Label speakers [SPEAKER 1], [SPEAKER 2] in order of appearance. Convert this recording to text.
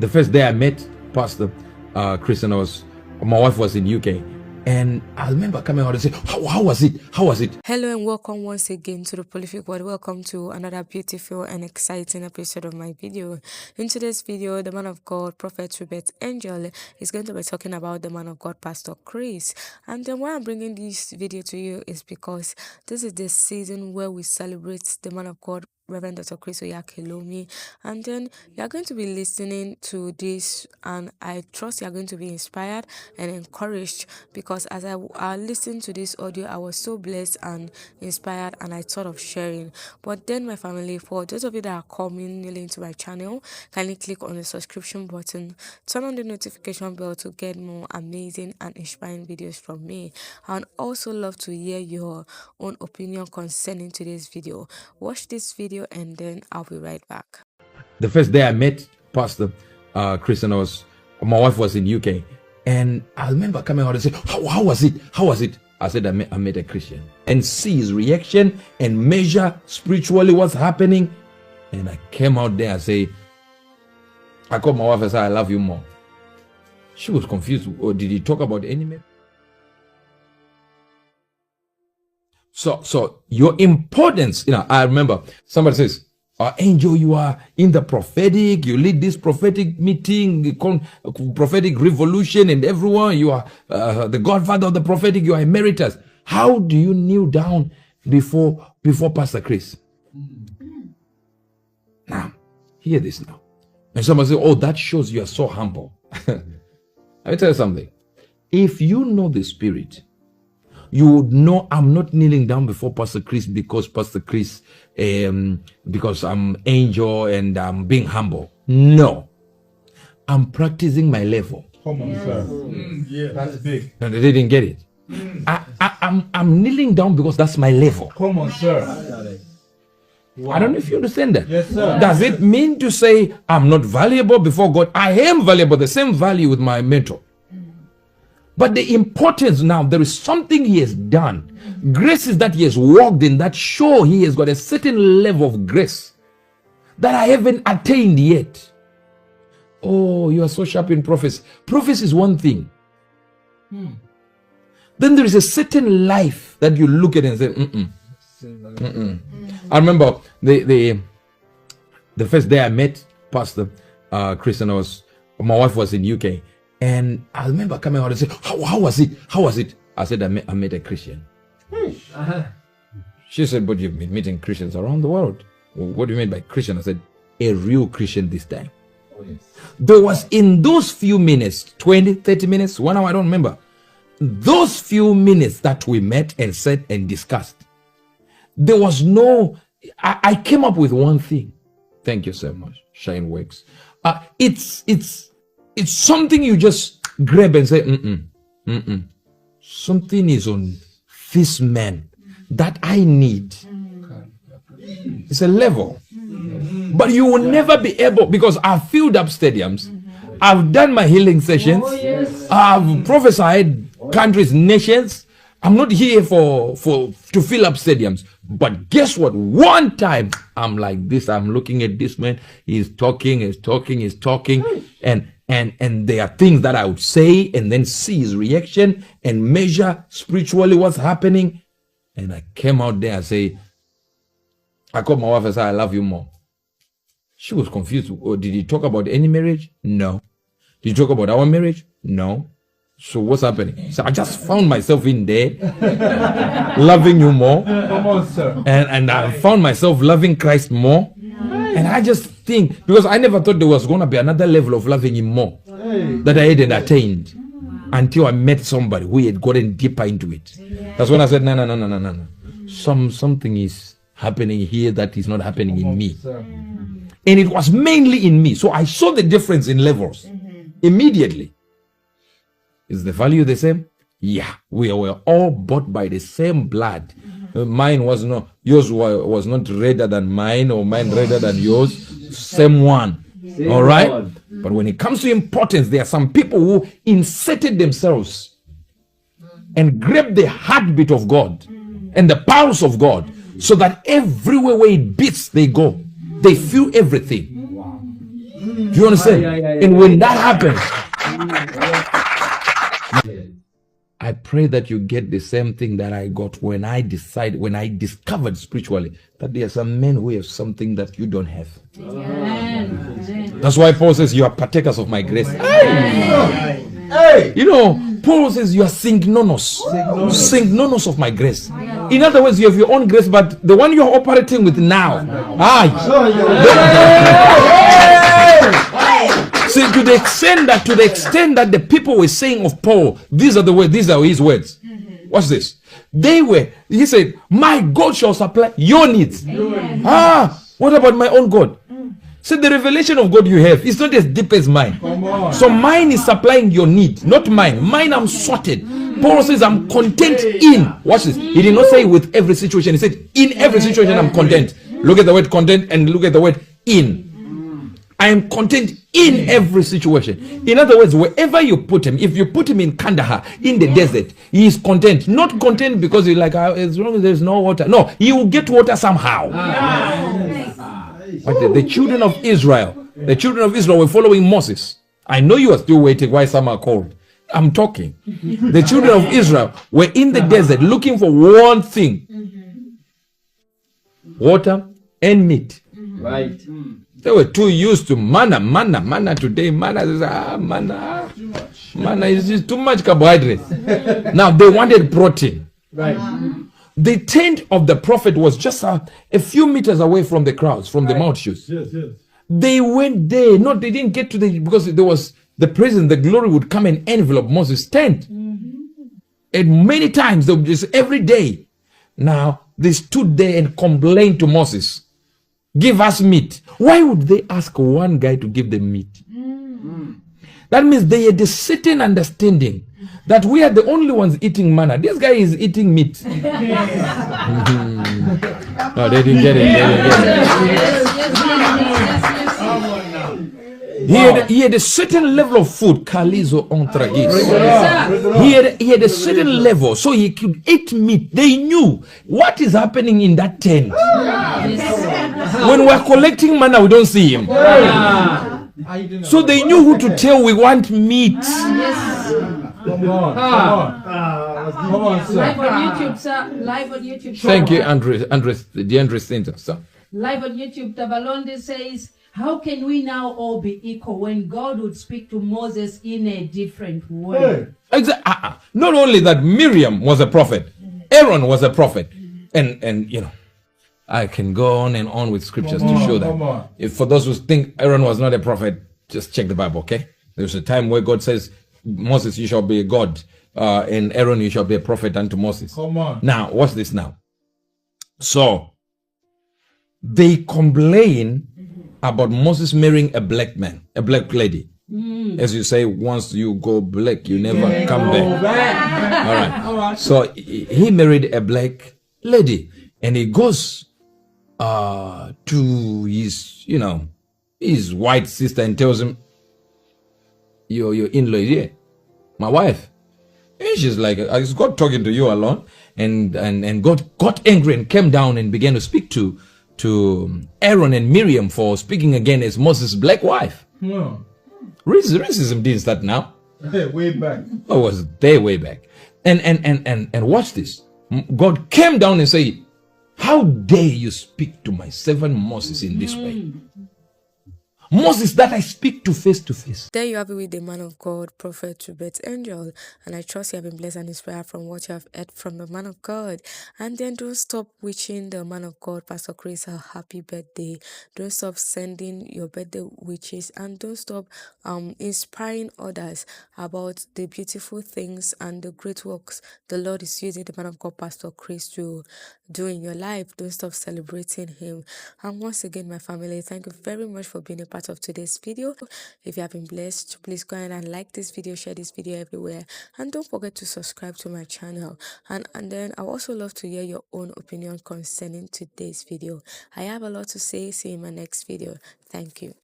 [SPEAKER 1] The first day I met Pastor Chris, and my wife was in UK, and I remember coming out and saying, how was it? How was it?
[SPEAKER 2] Hello and welcome once again to the Prolific World. Welcome to another beautiful and exciting episode of my video. In today's video, the man of God, Prophet Uebert Angel, is going to be talking about the man of God, Pastor Chris. And then why I'm bringing this video to you is because this is the season where we celebrate the man of God, Reverend Dr. Chris Oyakhylome, and then you are going to be listening to this, and I trust you are going to be inspired and encouraged, because as I listened to this audio, I was so blessed and inspired, and I thought of sharing. But then, my family, for those of you that are coming newly into my channel, kindly click on the subscription button, turn on the notification bell to get more amazing and inspiring videos from me. I would also love to hear your own opinion concerning today's video. Watch this video and then I'll be right back.
[SPEAKER 1] The first day I met Pastor Chris, and my wife was in UK, and I remember coming out and saying, how was it? How was it? I said, I met a Christian, and see his reaction and measure spiritually what's happening. And I came out there and say, I called my wife and said, I love you more. She was confused. Or did he talk about enemy? So your importance, I remember somebody says, Angel, you are in the prophetic, you lead this prophetic meeting, prophetic revolution, and everyone, you are the godfather of the prophetic, you are emeritus. How do you kneel down before Pastor Chris? Now, hear this now. And somebody say, oh, that shows you are so humble. Let me tell you something. If you know the Spirit, you would know I'm not kneeling down before Pastor Chris because Pastor Chris, because I'm angel and I'm being humble. No. I'm practicing my level.
[SPEAKER 3] Come on, sir. Yeah, that's big.
[SPEAKER 1] No, they didn't get it. I'm kneeling down because that's my level.
[SPEAKER 3] Come on, sir.
[SPEAKER 1] Wow. I don't know if you understand that.
[SPEAKER 3] Yes, sir.
[SPEAKER 1] Does it mean to say I'm not valuable before God? I am valuable, the same value with my mentor. But the importance now, there is something he has done. Graces that he has walked in that show he has got a certain level of grace that I haven't attained yet. Oh, you are so sharp in prophecy. Prophecy is one thing. Then there is a certain life that you look at and say, I remember the first day I met Pastor Chris, and my wife was in UK. And I remember coming out and saying, how was it? How was it? I said, I met a Christian. She said, but you've been meeting Christians around the world. Well, what do you mean by Christian? I said, a real Christian this time. Oh, yes. There was in those few minutes, 20, 30 minutes, 1 hour, I don't remember. Those few minutes that we met and said and discussed, there was no, I came up with one thing. Thank you so much. Shine Works. It's something you just grab and say, something is on this man that I need. It's a level. But you will never be able, because I've filled up stadiums. I've done my healing sessions. I've prophesied countries, nations. I'm not here to fill up stadiums. But guess what? One time I'm like this. I'm looking at this man. He's talking. And there are things that I would say and then see his reaction and measure spiritually what's happening. And I came out there and say, I called my wife and said, I love you more. She was confused. Oh, did he talk about any marriage? No. Did he talk about our marriage? No. So what's happening? So I just found myself in there loving you more.
[SPEAKER 3] Come on, sir.
[SPEAKER 1] And I found myself loving Christ more. And I just think, because I never thought there was going to be another level of loving him more that I hadn't attained until I met somebody who had gotten deeper into it. That's when I said, no. Something is happening here that is not happening in me. And it was mainly in me. So I saw the difference in levels immediately. Is the value the same? Yeah, we were all bought by the same blood. Mine was not, yours was not redder than mine, or mine redder than yours. Same one. All right? But when it comes to importance, there are some people who inserted themselves and grabbed the heartbeat of God and the pulse of God, so that everywhere where it beats, they go. They feel everything. Do you understand? And when that happens, I pray that you get the same thing that I got when I discovered spiritually that there are some men who have something that you don't have. That's why Paul says you are partakers of my grace. You know, Paul says you are signonos of my grace. In other words, you have your own grace, but the one you're operating with now. See, to the extent that the people were saying of Paul, these are his words. What's this? He said, my God shall supply your needs. What about my own God? So the revelation of God you have is not as deep as mine. So mine is supplying your need, not mine. Mine I'm sorted. Paul says I'm content in. Watch this. He did not say with every situation. He said in every situation I'm content. Look at the word content and look at the word in. I am content in every situation. In other words, wherever you put him, if you put him in Kandahar, in the desert, he is content. Not content because he's like, as long as there's no water. No, he will get water somehow. The children of Israel were following Moses. I know you are still waiting why some are called. I'm talking. The children of Israel were in the desert looking for one thing. Water and meat.
[SPEAKER 4] Right.
[SPEAKER 1] They were too used to manna today. Manna is just too much carbohydrates. Now they wanted protein.
[SPEAKER 4] Right.
[SPEAKER 1] The tent of the prophet was just a few meters away from the crowds, from the multitudes.
[SPEAKER 3] Yes.
[SPEAKER 1] They went there. No, they didn't get to because there was the presence, the glory would come and envelop Moses' tent. And many times, they would just every day. Now, they stood there and complained to Moses, give us meat. Why would they ask one guy to give them meat? That means they had a certain understanding that we are the only ones eating manna. This guy is eating meat. No, they didn't get it. He had a certain level of food. Kalizo ontragis. He had a certain level, so he could eat meat. They knew what is happening in that tent. When we're collecting manna, we don't see him. So they knew who to tell we want meat.
[SPEAKER 3] Come on, sir.
[SPEAKER 5] Live on YouTube, sir. Live on YouTube.
[SPEAKER 1] Thank you, the Andres Center, sir.
[SPEAKER 5] Live on YouTube, Tabalonde says, how can we now all be equal when God would speak to Moses in a different way?
[SPEAKER 1] Exactly. Not only that, Miriam was a prophet. Aaron was a prophet. And you know, I can go on and on with scriptures to show that. If for those who think Aaron was not a prophet, just check the Bible, okay? There's a time where God says, Moses, you shall be a God, and Aaron, you shall be a prophet unto Moses.
[SPEAKER 3] Come on.
[SPEAKER 1] Now, watch this now. So, they complain about Moses marrying a black man, a black lady. As you say, once you go black, you never come back. All right. So, he married a black lady, and he goes to his white sister and tells him, your in-law is here, my wife. And she's like, is God talking to you alone? And God got angry and came down and began to speak to Aaron and Miriam for speaking again as Moses' black wife.
[SPEAKER 3] No.
[SPEAKER 1] Racism didn't start now.
[SPEAKER 3] Hey, way back.
[SPEAKER 1] It was there way back. And watch this. God came down and said, how dare you speak to my servant Moses in this way? Moses that I speak to face to face.
[SPEAKER 2] There you have it with the man of God, Prophet Uebert Angel. And I trust you have been blessed and inspired from what you have heard from the man of God. And then don't stop wishing the man of God, Pastor Chris, a happy birthday. Don't stop sending your birthday wishes. And don't stop inspiring others about the beautiful things and the great works the Lord is using the man of God, Pastor Chris, to do in your life. Don't stop celebrating him. And once again, my family, thank you very much for being a part of today's video. If you have been blessed, please go ahead and like this video, share this video everywhere, and don't forget to subscribe to my channel. And then I also love to hear your own opinion concerning today's video. I have a lot to say. See you in my next video. Thank you.